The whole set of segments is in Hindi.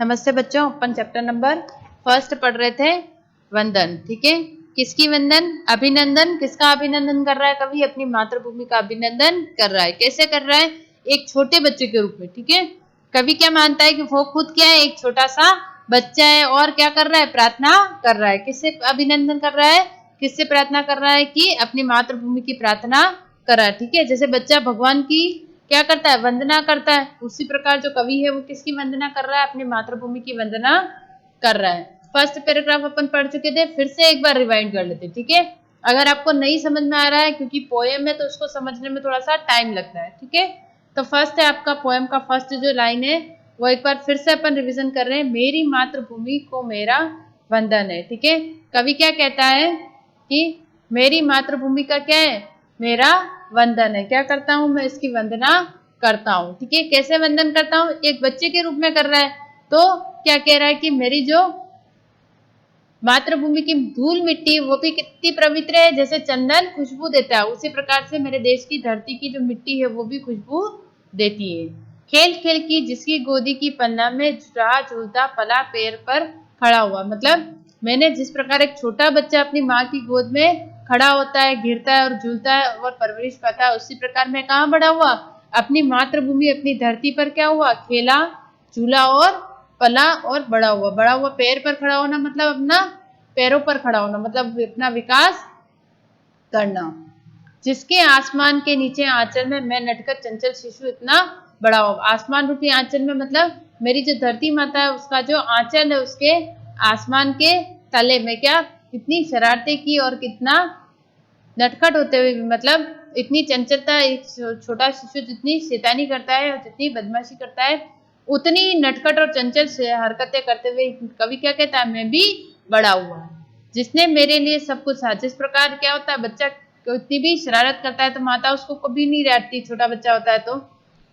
नमस्ते बच्चों, अपन चैप्टर नंबर फर्स्ट पढ़ रहे थे वंदन। ठीक है, किसकी वंदन? अभिनंदन। किसका अभिनंदन कर रहा है? कवि अपनी मातृभूमि का अभिनंदन कर रहा है। कैसे कर रहा है? एक छोटे बच्चे के रूप में। ठीक है, कवि क्या मानता है कि वो खुद क्या है? एक छोटा सा बच्चा है और क्या कर रहा है? प्रार्थना कर रहा है। किससे अभिनंदन कर रहा है? किससे प्रार्थना कर रहा है? कि अपनी मातृभूमि की प्रार्थना कर रहा है। ठीक है, जैसे बच्चा भगवान की क्या करता है? वंदना करता है, उसी प्रकार जो कवि है वो किसकी वंदना कर रहा है? अपनी मातृभूमि की वंदना कर रहा है। फर्स्ट पैराग्राफ अपन पढ़ चुके थे, फिर से एक बार रिवाइंड कर लेते। ठीक है, अगर आपको नहीं समझ में आ रहा है, क्योंकि पोएम है तो उसको समझने में थोड़ा सा टाइम लगता है। ठीक है, तो फर्स्ट है आपका पोएम का फर्स्ट जो लाइन है वो एक बार फिर से अपन रिविजन कर रहे हैं। मेरी मातृभूमि को मेरा वंदन है। ठीक है, कवि क्या कहता है कि मेरी मातृभूमि का क्या है? मेरा वंदन है। क्या करता हूं मैं? इसकी वंदना करता हूं। ठीक है, कैसे वंदन करता हूं? एक बच्चे के रूप में कर रहा है, तो क्या कह रहा है कि मेरी जो मातृभूमि की धूल मिट्टी वो भी कितनी पवित्र है, जैसे चंदन खुशबू देता है, उसी प्रकार से मेरे देश की धरती की जो मिट्टी है वो भी खुशबू देती है। खेल खेल की जिसकी गोदी की पन्ना में रहा झूलता पला पैर पर खड़ा हुआ। मतलब मैंने जिस प्रकार एक छोटा बच्चा अपनी माँ की गोद में खड़ा होता है, गिरता है और झूलता है और परवरिश पाता है, उसी प्रकार मैं कहाँ बड़ा हुआ? अपनी मातृभूमि अपनी धरती पर क्या हुआ? खेला, झूला और पला और बड़ा हुआ। बड़ा हुआ पैर पर खड़ा होना मतलब अपना पैरों पर खड़ा होना, मतलब अपना विकास करना। जिसके आसमान के नीचे आंचल में मैं नटकर चंचल शिशु इतना बड़ा हो। आसमान रूपी आंचल में मतलब मेरी जो धरती माता है उसका जो आंचल है, उसके आसमान के तले में क्या कितनी शरारतें की और कितना नटखट होते हुए भी, मतलब इतनी चंचलता, एक छोटा शिशु जितनी शैतानी करता है और जितनी बदमाशी करता है उतनी नटखट और चंचल से हरकतें करते हुए कवि क्या कहता है? मैं भी बड़ा हुआ, जिसने मेरे लिए सब कुछ था। जिस प्रकार क्या होता है, बच्चा कितनी भी शरारत करता है तो माता उसको कभी नहीं डांटती, छोटा बच्चा होता है तो।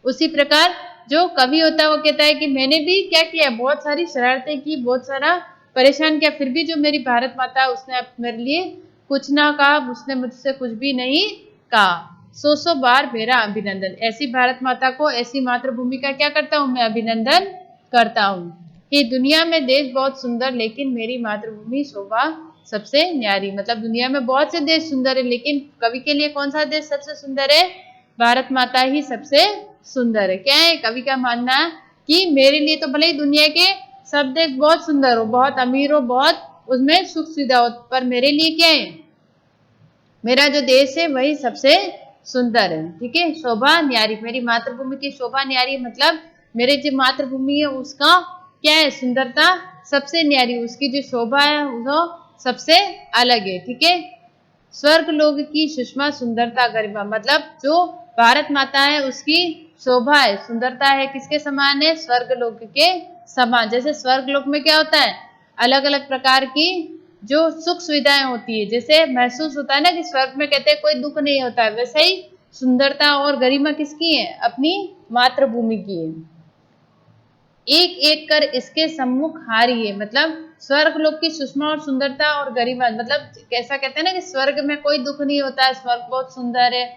उसी प्रकार जो कवि होता है वो कहता है कि मैंने भी क्या किया? बहुत सारी शरारतें की, बहुत सारा परेशान किया, फिर भी जो मेरी भारत माता है उसने मेरे लिए कुछ ना कहा, उसने मुझसे कुछ भी नहीं कहा। सौ सौ बार मेरा अभिनंदन। ऐसी भारत माता को, ऐसी मातृभूमि का क्या करता हूँ मैं? अभिनंदन करता हूँ। कि दुनिया में देश बहुत सुंदर लेकिन मेरी मातृभूमि शोभा सबसे न्यारी। मतलब दुनिया में बहुत से देश सुंदर है, लेकिन कवि के लिए कौन सा देश सबसे सुंदर है? भारत माता ही सबसे सुंदर है। क्या है कवि का मानना है? कि मेरे लिए तो भले ही दुनिया के सब देश बहुत सुंदर हो, बहुत अमीर हो, बहुत उसमें सुख सुविधा हो, पर मेरे लिए क्या है? मेरा जो देश है वही सबसे सुंदर है। ठीक है, शोभा न्यारी, मेरी मातृभूमि की शोभा न्यारी, मतलब मेरे जो मातृभूमि है उसका क्या है? सुंदरता सबसे न्यारी, उसकी जो शोभा है वो सबसे अलग है। ठीक है, स्वर्ग लोक की सुषमा सुंदरता गरिमा, मतलब जो भारत माता है उसकी शोभा है, सुंदरता है, किसके समान है? स्वर्ग लोक के समान। जैसे स्वर्ग लोक में क्या होता है? अलग अलग प्रकार की जो सुख सुविधाएं होती है, जैसे महसूस होता है ना कि स्वर्ग में कहते हैं कोई दुख नहीं होता है, वैसे ही सुंदरता और गरिमा किसकी है? अपनी मातृभूमि की है। एक एक कर इसके सम्मुख हारी है, मतलब स्वर्ग लोक की सुषमा और सुंदरता और गरिमा, मतलब कैसा कहते हैं ना कि स्वर्ग में कोई दुख नहीं होता है, स्वर्ग बहुत सुंदर है।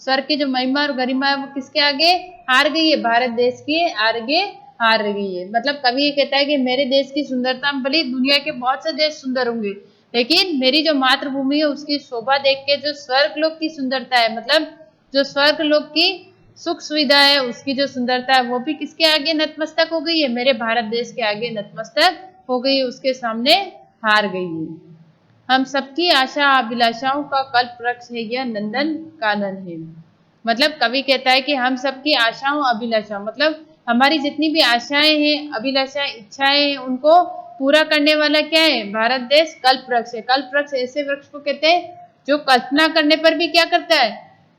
स्वर्ग की जो महिमा और गरिमा है वो किसके आगे हार गई है? भारत देश के आगे हार गई है। मतलब कवि ये कहता है कि मेरे देश की सुंदरता, भले दुनिया के बहुत से देश सुंदर होंगे, लेकिन मेरी जो मातृभूमि है उसकी शोभा देख के जो स्वर्ग लोक की सुंदरता है, मतलब जो स्वर्ग लोक की सुख सुविधा है उसकी जो सुंदरता है वो भी किसके आगे नतमस्तक हो गई है? मेरे भारत देश के आगे नतमस्तक हो गई है, उसके सामने हार गई है। हम सबकी आशा अभिलाषाओं का कल्प वृक्ष है, यह नंदन कानन है। मतलब कवि कहता है कि हम सबकी आशाओं अभिलाषाओं, मतलब हमारी जितनी भी आशाएं हैं, अभिलाषाएं, इच्छाएं हैं, उनको पूरा करने वाला क्या है? भारत देश कल्प वृक्ष है। कल्प वृक्ष ऐसे वृक्ष को कहते हैं जो कल्पना करने पर भी क्या करता है?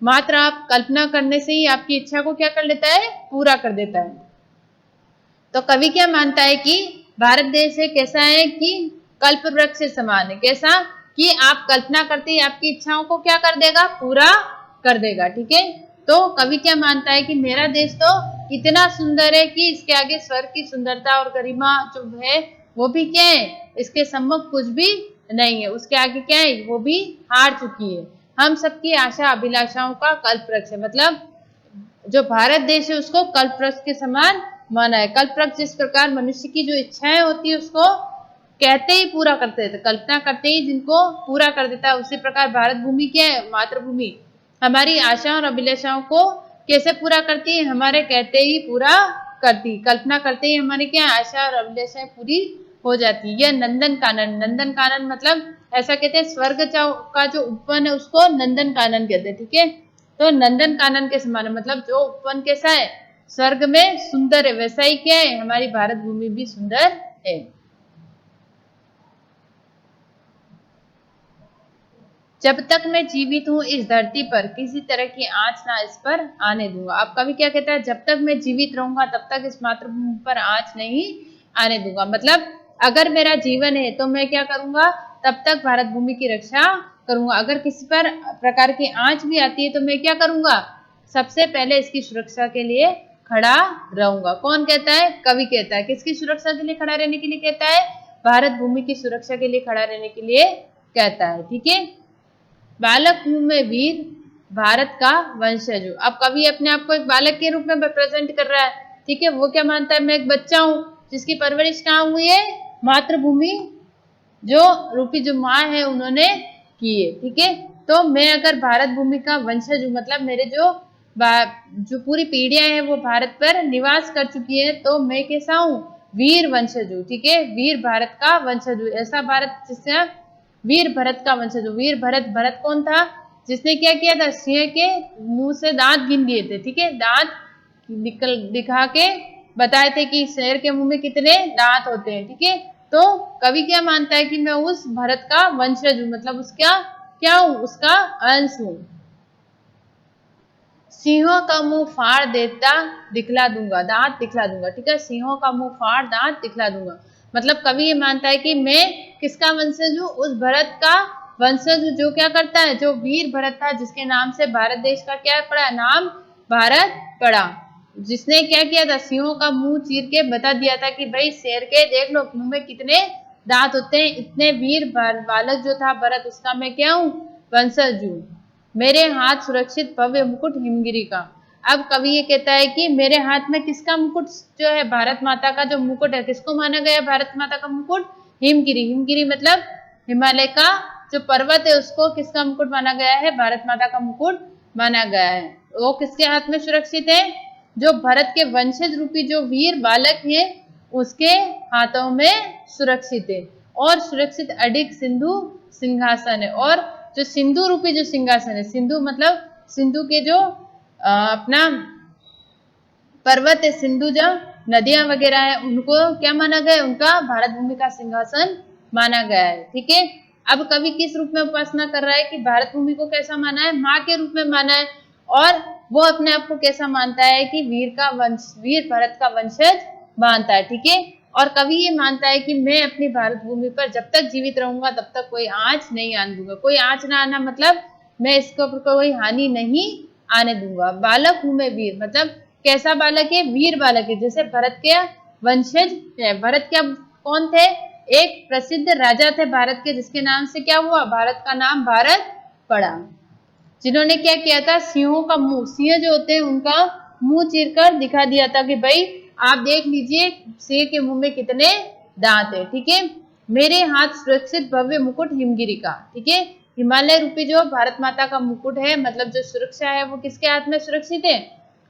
मात्र आप कल्पना करने से ही आपकी इच्छा को क्या कर लेता है? पूरा कर देता है। तो कवि क्या मानता है कि भारत देश है कैसा है? कि कल्प वृक्ष से समान है। कैसा? कि आप कल्पना करते ही आपकी इच्छाओं को क्या कर देगा? पूरा कर देगा। ठीक है, तो कवि क्या मानता है कि मेरा देश तो इतना सुंदर है कि इसके आगे स्वर्ग की सुंदरता और गरिमा जो है वो भी क्या है? इसके सम्मुख कुछ भी नहीं है, उसके आगे क्या है? वो भी हार चुकी है। हम सबकी आशा अभिलाषाओं का कल्प वृक्ष है, मतलब जो भारत देश है उसको कल्प वृक्ष के समान माना है। कल्पवृक्ष जिस प्रकार मनुष्य की जो इच्छाएं होती है उसको कहते ही पूरा करते थे, कल्पना करते ही जिनको पूरा कर देता है, उसी प्रकार भारत भूमि क्या है, मातृभूमि हमारी आशा और अभिलाषाओं को कैसे पूरा करती है, हमारे कहते ही पूरा करती, कल्पना करते ही हमारी क्या आशा और अभिलाषाएं पूरी हो जाती। यह नंदन कानन, नंदन कानन मतलब ऐसा कहते हैं स्वर्ग का जो उपवन है उसको नंदन कानन कहते हैं, ठीक है। तो नंदन कानन के समान है, मतलब जो उपवन कैसा है, स्वर्ग में सुंदर है, वैसा ही क्या है, हमारी भारत भूमि भी सुंदर है। जब तक मैं जीवित हूँ इस धरती पर किसी तरह की आंच ना इस पर आने दूंगा। अब कवि क्या कहता है, जब तक मैं जीवित रहूंगा तब तक इस मातृभूमि पर आंच नहीं आने दूंगा। मतलब अगर मेरा जीवन है तो मैं क्या करूंगा, तब तक भारत भूमि की रक्षा करूंगा। अगर किसी पर प्रकार की आंच भी आती है तो मैं क्या करूंगा, सबसे पहले इसकी सुरक्षा के लिए खड़ा रहूंगा। कौन कहता है, कवि कहता है। किसकी सुरक्षा के लिए खड़ा रहने के लिए कहता है, भारत भूमि की सुरक्षा के लिए खड़ा रहने के लिए कहता है, ठीक है। बालक हूं मैं वीर भारत का वंशज हूं। अब कवि अपने आप को एक बालक के रूप में प्रेजेंट कर रहा है, ठीक है। वो क्या मानता है, मैं एक बच्चा हूं जिसकी परवरिश कहाँ हुई है, मातृभूमि जो रूपी जो माँ है उन्होंने की है, ठीक है। तो मैं अगर भारत भूमि का वंशज हूँ, मतलब मेरे जो पूरी पीढ़ियां हैं वो भारत पर निवास कर चुकी है, तो मैं कैसा हूँ, वीर वंशज हूँ, ठीक है। वीर भारत का वंशज हूँ, ऐसा भारत जिससे वीर भरत का वंशज हूँ। वीर भरत, भरत कौन था, जिसने क्या किया था, सिंह के मुंह से दांत गिन दिए थे, ठीक है। दांत दिखा के बताए थे कि शेर के मुंह में कितने दांत होते हैं, ठीक है। तो कवि क्या मानता है कि मैं उस भरत का वंशज हूँ, मतलब उसका क्या हूँ, उसका अंश हूँ। सिंहों का मुंह फाड़ देता दिखला दूंगा, दांत दिखला दूंगा, ठीक है। सिंहों का मुंह फाड़ दांत दिखला दूंगा, मतलब कवि ये मानता है कि मैं किसका वंशज हूँ, उस भरत का वंशज जो क्या करता है, जो वीर भरत था, जिसके नाम से भारत देश का क्या पड़ा, नाम भारत पड़ा। जिसने क्या किया था, सिंहों का मुंह चीर के बता दिया था कि भाई शेर के देख लो मुंह में कितने दांत होते हैं। इतने वीर बालक जो था भरत, उसका मैं क्या हूँ, वंशज हूँ। मेरे हाथ सुरक्षित भव्य मुकुट हिमगिरी का। अब कवि ये कहता है कि मेरे हाथ में किसका मुकुट जो है, भारत माता का जो मुकुट है, किसको माना गया भारत माता का मुकुट, हिमगिरी। हिमगिरी मतलब हिमालय का जो पर्वत है उसको किसका मुकुट माना गया है, भारत माता का मुकुट माना गया है। वो किसके हाथ में सुरक्षित है, जो भरत के वंशज रूपी जो वीर बालक है उसके हाथों में सुरक्षित है। और सुरक्षित अडिग सिंधु सिंहासन है, और जो सिंधु रूपी जो सिंहासन है, सिंधु मतलब सिंधु के जो अपना पर्वत है, सिंधु जो नदियां वगैरह है, उनको क्या माना गया है, उनका भारत भूमि का सिंहासन माना गया है, ठीक है। अब कवि किस रूप में उपासना कर रहा है कि भारत भूमि को कैसा माना है, माँ के रूप में माना है। और वो अपने आप को कैसा मानता है कि वीर भरत का वंशज मानता है, ठीक है। और कवि ये मानता है कि मैं अपनी भारत भूमि पर जब तक जीवित रहूंगा तब तक कोई आंच नहीं आने दूंगा। कोई आंच ना आना मतलब मैं इसके ऊपर कोई हानि नहीं आने दूंगा। बालक हूं मैं वीर, मतलब कैसा बालक है, वीर बालक है, जैसे भरत के वंशज है। भरत क्या कौन थे, एक प्रसिद्ध राजा थे भारत के, जिसके नाम से क्या हुआ, भारत का नाम भारत पड़ा। जिन्होंने क्या किया था, सिंहों का मुंह, सिंह जो होते हैं उनका मुंह चीरकर दिखा दिया था कि भाई आप देख लीजिए सिंह के मुंह में कितने दांत है, ठीक है। मेरे हाथ सुरक्षित भव्य मुकुट हिमगिरी का, ठीक है। हिमालय रूपी जो भारत माता का मुकुट है, मतलब जो सुरक्षा है वो किसके हाथ में सुरक्षित है,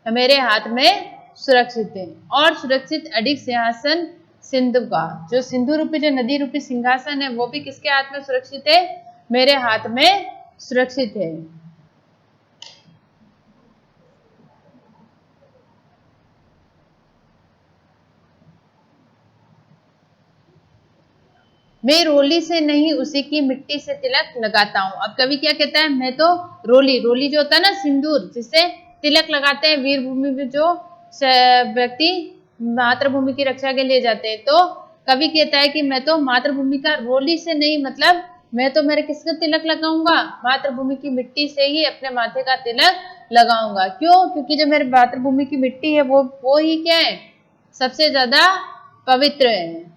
मेरे हाथ में सुरक्षित है। और सुरक्षित अडिग सिंहासन सिंधु का, जो सिंधु रूपी जो नदी रूपी सिंहासन है वो भी किसके हाथ में सुरक्षित है, मेरे हाथ में सुरक्षित है। मैं रोली से नहीं उसी की मिट्टी से तिलक लगाता हूँ। अब कवि क्या कहता है, मैं तो रोली, रोली जो होता है ना सिंदूर, जिससे तिलक लगाते हैं वीर भूमि में जो व्यक्ति मातृभूमि की रक्षा के लिए जाते हैं, तो कवि कहता है कि मैं तो मातृभूमि का रोली से नहीं, मतलब मैं तो मेरे किसका तिलक लगाऊंगा, मातृभूमि की मिट्टी से ही अपने माथे का तिलक लगाऊंगा। क्यों, क्योंकि जो मेरे मातृभूमि की मिट्टी है वो ही क्या है, सबसे ज्यादा पवित्र है।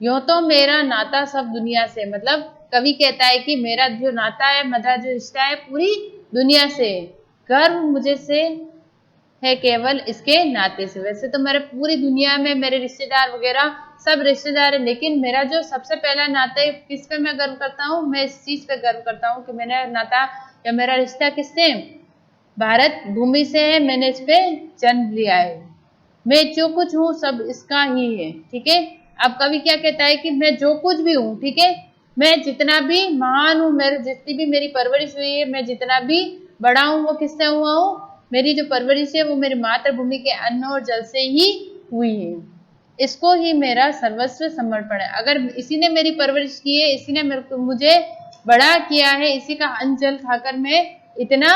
यूं तो मेरा नाता सब दुनिया से, मतलब कवि कहता है कि मेरा जो नाता है, मेरा जो रिश्ता है पूरी दुनिया से, गर्व मुझे से है केवल इसके नाते से। वैसे तो मेरे पूरी दुनिया में मेरे रिश्तेदार वगैरह सब रिश्तेदार है, लेकिन मेरा जो सबसे पहला नाता है किस पे मैं गर्व करता हूँ, मैं इस चीज पे गर्व करता हूँ कि मेरा नाता या मेरा रिश्ता किससे, भारत भूमि से है। मैंने इस पे जन्म लिया है, मैं जो कुछ हूँ सब इसका ही है। ठीक है, अब कवि क्या कहता है कि मैं जो कुछ भी हूँ, ठीक है, मैं जितना भी महान हूँ, मेरे जितनी भी मेरी परवरिश हुई है, मैं जितना भी बड़ा हूँ वो किससे हुआ हूँ, मेरी जो परवरिश है वो मेरी मातृभूमि के अन्न और जल से ही हुई है। इसको ही मेरा सर्वस्व समर्पण है। अगर इसी ने मेरी परवरिश की है, इसी ने मेरे को मुझे बड़ा किया है, इसी का अन्न जल खाकर मैं इतना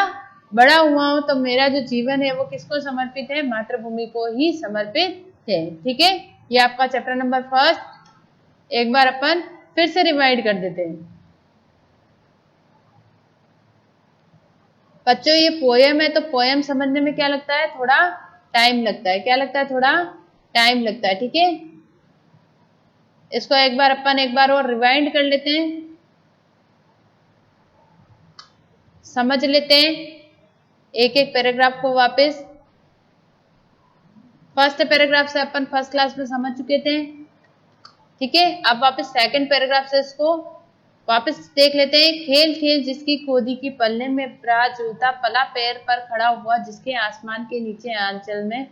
बड़ा हुआ हूं, तो मेरा जो जीवन है वो किसको समर्पित है, मातृभूमि को ही समर्पित है। ठीक है, ये आपका चैप्टर नंबर फर्स्ट एक बार अपन फिर से रिवाइड कर देते हैं। बच्चों ये पोयम है, तो पोयम समझने में क्या लगता है, थोड़ा टाइम लगता है। क्या लगता है, थोड़ा टाइम लगता है। ठीक है, इसको एक बार और रिवाइंड कर लेते हैं, समझ लेते हैं एक एक पैराग्राफ को वापस। फर्स्ट पैराग्राफ से अपन फर्स्ट क्लास में समझ चुके थे। ठीक है, अब वापस सेकंड पैराग्राफ से इसको वापस देख लेते हैं। खेल खेल जिसकी खोदी की पलने में प्राज झूलता पला पैर पर खड़ा हुआ जिसके आसमान के नीचे आंचल में,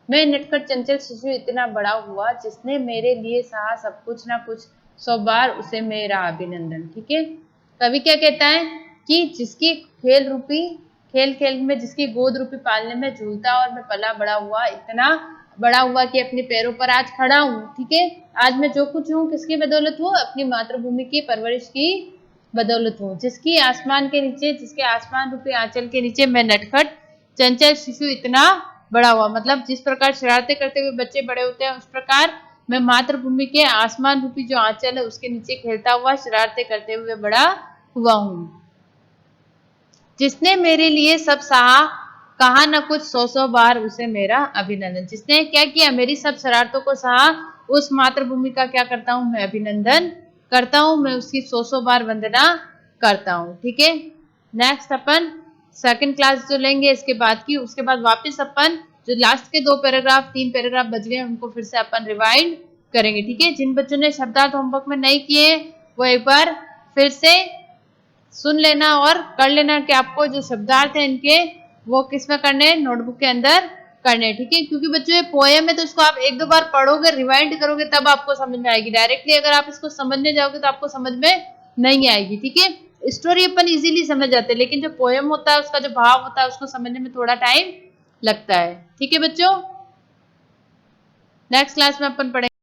मैं नटखट चंचल शिशु इतना बड़ा हुआ जिसने मेरे लिए सहा सब कुछ ना कुछ 100 बार उसे मेरा अभिनंदन। ठीक है, कवि क्या कहता है कि जिसकी खेल खेल में जिसकी गोद रूपी पालने में झूलता और मैं पला बड़ा हुआ, इतना बड़ा हुआ कि अपने पैरों पर आज खड़ा हूँ। ठीक है, आज मैं जो कुछ हूँ किसकी बदौलत हूँ, अपनी मातृभूमि की परवरिश की बदौलत हूँ। जिसके आसमान रूपी आंचल के नीचे मैं नटखट चंचल शिशु इतना बड़ा हुआ, मतलब जिस प्रकार शरारतें करते हुए बच्चे बड़े होते हैं, उस प्रकार मैं मातृभूमि के आसमान रूपी जो आंचल है उसके नीचे खेलता हुआ शरारतें करते हुए बड़ा हुआ हूँ। जिसने मेरे लिए सब सहा कहा न कुछ 100 बार उसे मेरा अभिनंदन। जिसने क्या किया, मेरी सब शरारतों को सहा, उस मातृभूमि का क्या करता हूँ, मैं अभिनंदन करता हूँ, मैं उसकी 100 बार वंदना करता हूँ। ठीक है, नेक्स्ट अपन सेकंड क्लास जो लेंगे इसके बाद की, उसके बाद वापस अपन जो लास्ट के 3 पैराग्राफ बच गए उनको फिर से अपन रिवाइंड करेंगे। ठीक है, जिन बच्चों ने शब्दार्थ होमवर्क में नहीं किए वो एक बार फिर से सुन लेना और कर लेना कि आपको जो शब्दार्थ है इनके वो किस में करने हैं, नोटबुक के अंदर करने। ठीक है, क्योंकि बच्चों ये पोएम है तो इसको आप 1-2 बार पढ़ोगे, रिवाइंड करोगे, तब आपको समझ में आएगी। डायरेक्टली अगर आप इसको समझने जाओगे तो आपको समझ में नहीं आएगी। ठीक है, स्टोरी अपन इजीली समझ जाते हैं, लेकिन जो पोएम होता है उसका जो भाव होता है उसको समझने में थोड़ा टाइम लगता है। ठीक है बच्चों, नेक्स्ट क्लास में अपन पढ़ेंगे।